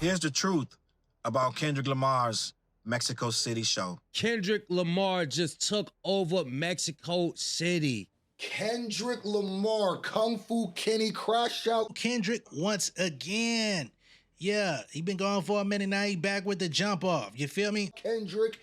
Here's the truth about Kendrick Lamar's Mexico City show. Kendrick Lamar just took over Mexico City. Kendrick Lamar, Kung Fu Kenny crash out. Kendrick once again. Yeah, he been gone for a minute now. He back with the jump off. You feel me? Kendrick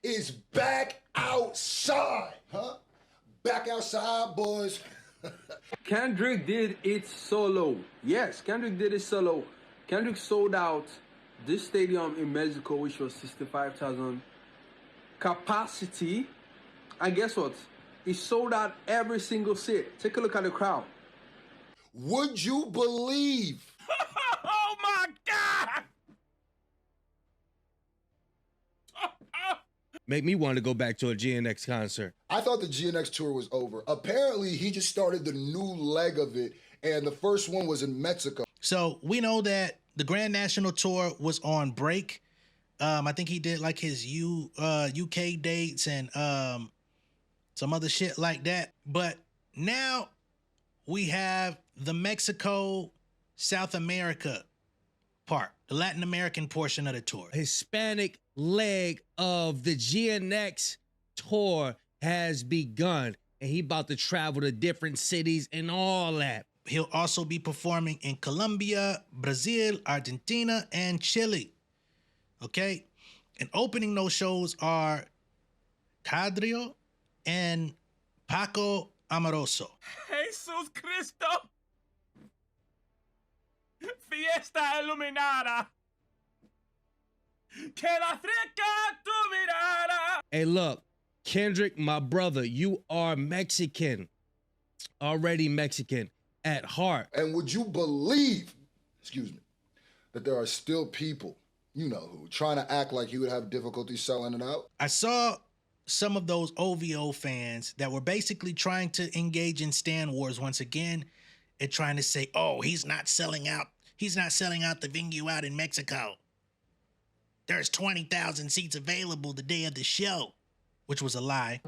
is back outside, huh? Back outside, boys. Kendrick did it solo. Yes, Kendrick did it solo. Kendrick sold out this stadium in Mexico, which was 65,000 capacity. And guess what? He sold out every single seat. Take a look at the crowd. Would you believe? Oh my God! Make me want to go back to a GNX concert. I thought the GNX tour was over. Apparently, he just started the new leg of it, and the first one was in Mexico. So we know that the Grand National Tour was on break. I think he did like his UK dates and some other shit like that. But now we have the Mexico, South America part, the Latin American portion of the tour. Hispanic leg of the GNX tour has begun, and he about to travel to different cities and all that. He'll also be performing in Colombia, Brazil, Argentina, and Chile. Okay? And opening those shows are Cadrio and Paco Amoroso. Jesus Cristo! Fiesta iluminada. Que la frica tu mirada. Hey, look, Kendrick, my brother, you are Mexican. Already Mexican at heart. And would you believe, excuse me, that there are still people, you know who, trying to act like he would have difficulty selling it out? I saw some of those OVO fans that were basically trying to engage in Stan Wars once again and trying to say, oh, he's not selling out. He's not selling out the venue out in Mexico. There's 20,000 seats available the day of the show, which was a lie.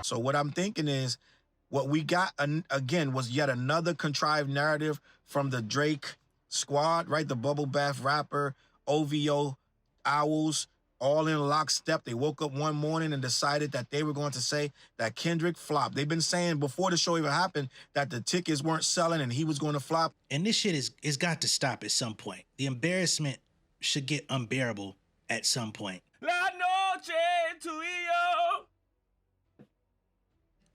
So what I'm thinking is, what we got again was yet another contrived narrative from the Drake squad, right? The bubble bath rapper, OVO owls, all in lockstep. They woke up one morning and decided that they were going to say that Kendrick flopped. They've been saying before the show even happened that the tickets weren't selling and he was going to flop. And this shit is got to stop at some point. The embarrassment should get unbearable at some point. La noche tu y yo.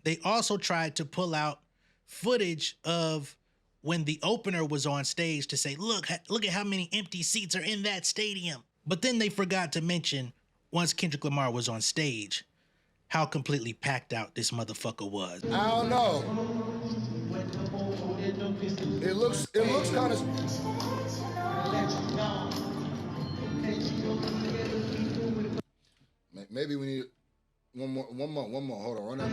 They also tried to pull out footage of when the opener was on stage to say, look at how many empty seats are in that stadium. But then they forgot to mention, once Kendrick Lamar was on stage, how completely packed out this motherfucker was. I don't know. It looks kind of... Maybe we need one more. Hold on, run out.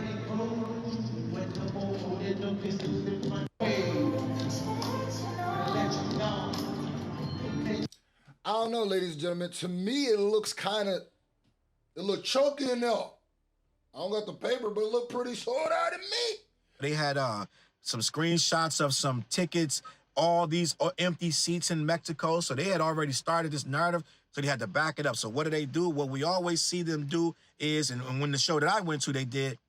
I don't know, ladies and gentlemen. To me, it looks chunky in there. I don't got the paper, but it looked pretty sold out to me. They had some screenshots of some tickets, all these empty seats in Mexico. So they had already started this narrative, so they had to back it up. So what do? What we always see them do is, and when the show that I went to, they did,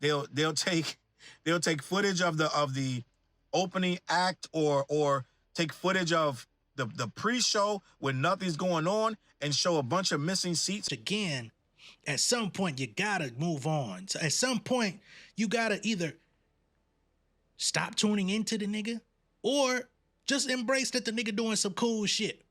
they'll take footage of the opening act or take footage of the pre-show when nothing's going on and show a bunch of missing seats. Again, at some point, you gotta move on. So at some point, you gotta either stop tuning into the nigga or just embrace that the nigga doing some cool shit.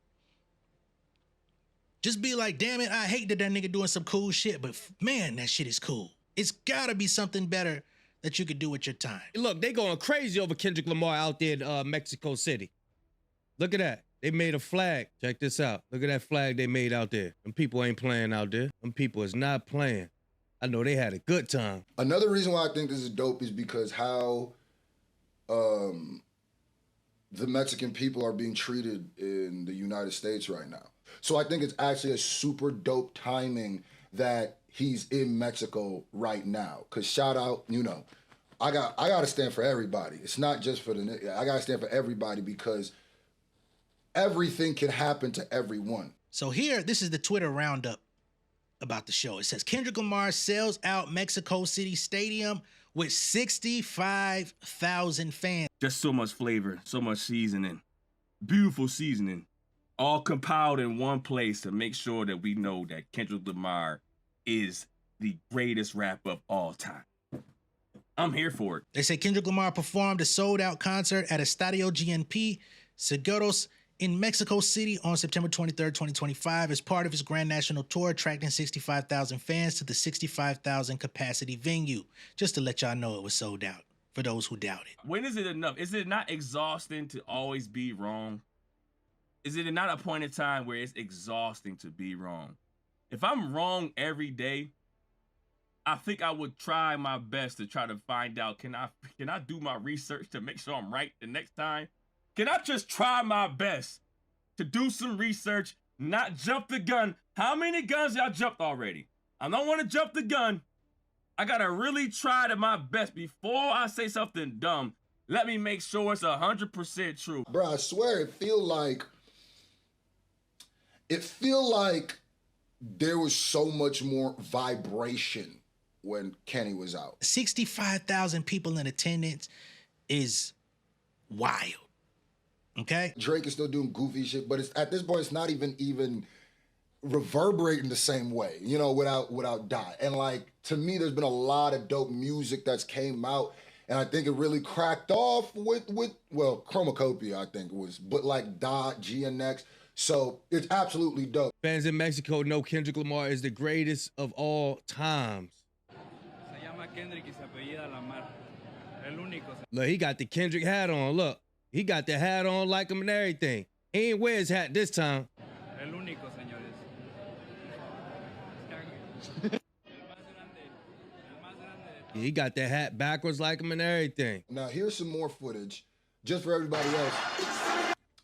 Just be like, damn it, I hate that nigga doing some cool shit, but man, that shit is cool. It's gotta be something better that you could do with your time. Look, they going crazy over Kendrick Lamar out there in Mexico City. Look at that. They made a flag. Check this out. Look at that flag they made out there. Them people ain't playing out there. Them people is not playing. I know they had a good time. Another reason why I think this is dope is because how the Mexican people are being treated in the United States right now. So I think it's actually a super dope timing that he's in Mexico right now. Cause shout out, you know, I gotta stand for everybody. It's not just for I gotta stand for everybody because everything can happen to everyone. So here, this is the Twitter roundup about the show. It says Kendrick Lamar sells out Mexico City Stadium with 65,000 fans. Just so much flavor, so much seasoning. Beautiful seasoning. All compiled in one place to make sure that we know that Kendrick Lamar is the greatest rapper of all time. I'm here for it. They say Kendrick Lamar performed a sold-out concert at Estadio GNP Seguros in Mexico City on September 23rd, 2025 as part of his Grand National Tour, attracting 65,000 fans to the 65,000 capacity venue. Just to let y'all know it was sold out, for those who doubt it. When is it enough? Is it not exhausting to always be wrong? Is it not a point in time where it's exhausting to be wrong? If I'm wrong every day, I think I would try my best to try to find out, can I do my research to make sure I'm right the next time? Can I just try my best to do some research, not jump the gun? How many guns y'all jumped already? I don't want to jump the gun. I gotta really try to my best before I say something dumb. Let me make sure it's 100% true. Bro, I swear it feel like there was so much more vibration when Kenny was out. 65,000 people in attendance is wild. Okay? Drake is still doing goofy shit, but at this point, it's not even reverberating the same way, you know, without Dot. And like, to me, there's been a lot of dope music that's came out, and I think it really cracked off with Chromacopia, I think it was, but like Dot, GNX. So it's absolutely dope. Fans in Mexico know Kendrick Lamar is the greatest of all times. Look, he got the Kendrick hat on. Look, he got the hat on like him and everything. He ain't wear his hat this time. He got the hat backwards like him and everything. Now, here's some more footage, just for everybody else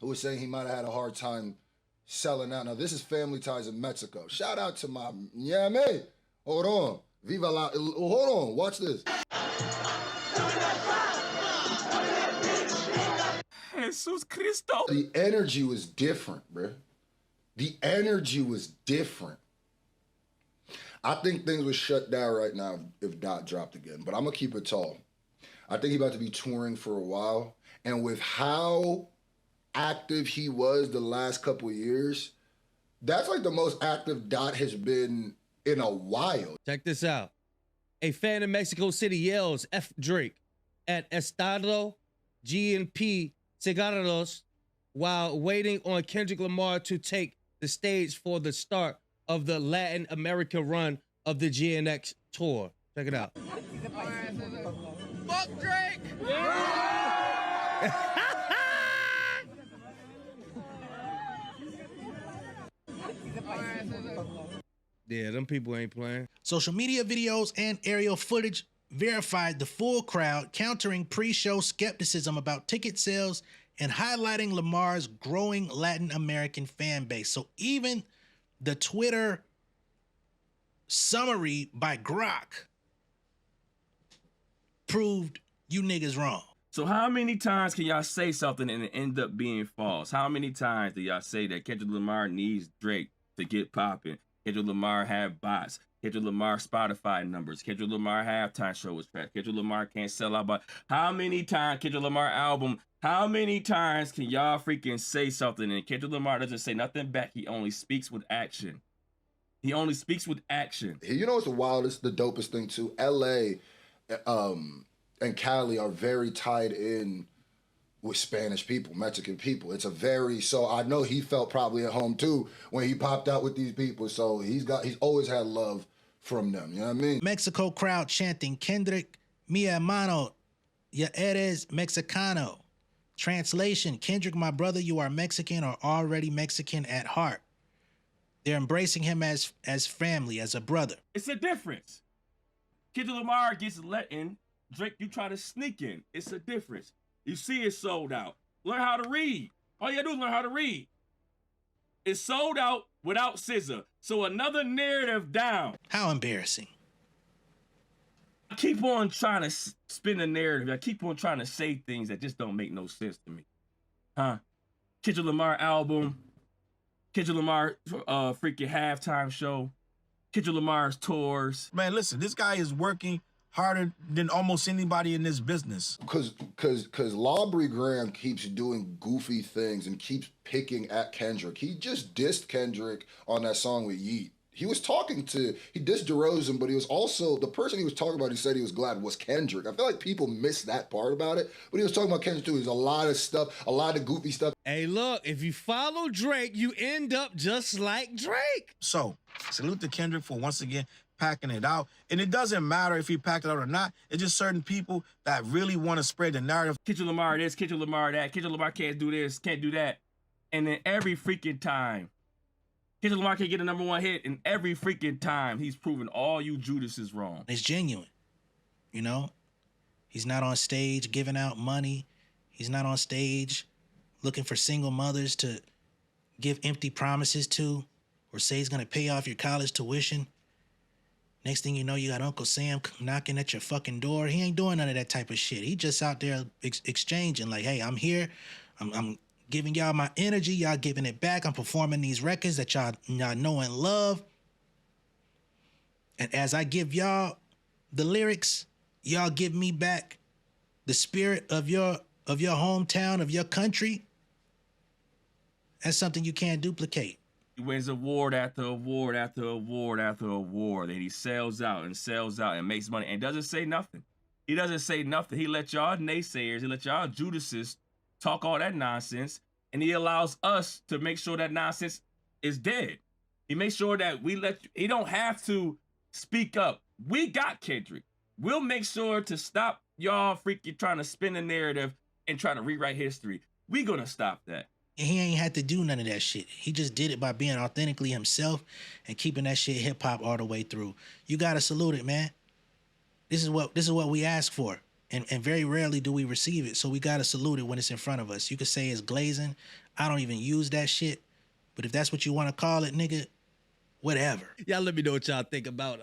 who was saying he might have had a hard time selling out. Now, this is Family Ties in Mexico. Shout out to my, yeah, man. Hold on. Viva la, hold on, watch this. Jesus Cristo. The energy was different, bro. The energy was different. I think things would shut down right now if Dot dropped again, but I'm gonna keep it tall. I think he's about to be touring for a while, and with how active he was the last couple of years, that's like the most active Dot has been in a while. Check this out. A fan in Mexico City yells F Drake at Estado GNP Cigarros while waiting on Kendrick Lamar to take the stage for the start of the Latin America run of the GNX Tour. Check it out. Fuck Drake! Yeah, them people ain't playing. Social media videos and aerial footage verified the full crowd, countering pre-show skepticism about ticket sales and highlighting Lamar's growing Latin American fan base. So even the Twitter summary by Grok proved you niggas wrong. So how many times can y'all say something and it end up being false? How many times do y'all say that Kendrick Lamar needs Drake to get popping? Kendrick Lamar have bots. Kendrick Lamar Spotify numbers. Kendrick Lamar halftime show was trash. Kendrick Lamar can't sell out. But how many times Kendrick Lamar album How many times can y'all freaking say something and Kendrick Lamar doesn't say nothing back? He only speaks with action. He only speaks with action. You know what's the wildest, the dopest thing too? LA and Cali are very tied in with Spanish people, Mexican people. It's a very, so I know he felt probably at home too when he popped out with these people. So he's always had love from them. You know what I mean? Mexico crowd chanting, Kendrick, mi hermano, ya eres Mexicano. Translation, Kendrick, my brother, you are Mexican or already Mexican at heart. They're embracing him as family, as a brother. It's a difference. Kendrick Lamar gets let in. Drake, you try to sneak in. It's a difference. You see it's sold out. Learn how to read. All you gotta do is learn how to read. It's sold out without SZA. So another narrative down. How embarrassing. I keep on trying to spin a narrative. I keep on trying to say things that just don't make no sense to me. Kendrick Lamar album. Kendrick Lamar freaking halftime show. Kendrick Lamar's tours. Man, listen, this guy is working harder than almost anybody in this business. Cause Lawbury Graham keeps doing goofy things and keeps picking at Kendrick. He just dissed Kendrick on that song with Yeet. He was he dissed DeRozan, but he was also, the person he was talking about, he said he was glad was Kendrick. I feel like people miss that part about it, but he was talking about Kendrick too. There's a lot of stuff, a lot of goofy stuff. Hey, look, if you follow Drake, you end up just like Drake. So, salute to Kendrick for once again packing it out. And it doesn't matter if he packed it out or not. It's just certain people that really want to spread the narrative. Kendrick Lamar this, Kendrick Lamar that. Kendrick Lamar can't do this, can't do that. And then every freaking time, Kendrick Lamar can get a #1 hit, and every freaking time he's proven all you Judases wrong. It's genuine, you know? He's not on stage giving out money. He's not on stage looking for single mothers to give empty promises to or say he's going to pay off your college tuition. Next thing you know, you got Uncle Sam knocking at your fucking door. He ain't doing none of that type of shit. He just out there exchanging like, hey, I'm here. I'm giving y'all my energy. Y'all giving it back. I'm performing these records that y'all know and love. And as I give y'all the lyrics, y'all give me back the spirit of your hometown, of your country. That's something you can't duplicate. He wins award after award after award after award, and he sells out and makes money and doesn't say nothing. He doesn't say nothing. He let y'all naysayers, he let y'all Judases talk all that nonsense, and he allows us to make sure that nonsense is dead. He makes sure that he don't have to speak up. We got Kendrick. We'll make sure to stop y'all freaking trying to spin the narrative and trying to rewrite history. We gonna stop that. And he ain't had to do none of that shit. He just did it by being authentically himself and keeping that shit hip hop all the way through. You gotta salute it, man. This is what we ask for. And very rarely do we receive it. So we gotta salute it when it's in front of us. You could say it's glazing. I don't even use that shit. But if that's what you want to call it, nigga, whatever. Y'all let me know what y'all think about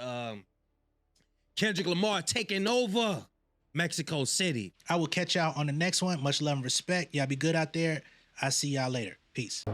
Kendrick Lamar taking over Mexico City. I will catch y'all on the next one. Much love and respect. Y'all be good out there. I'll see y'all later. Peace.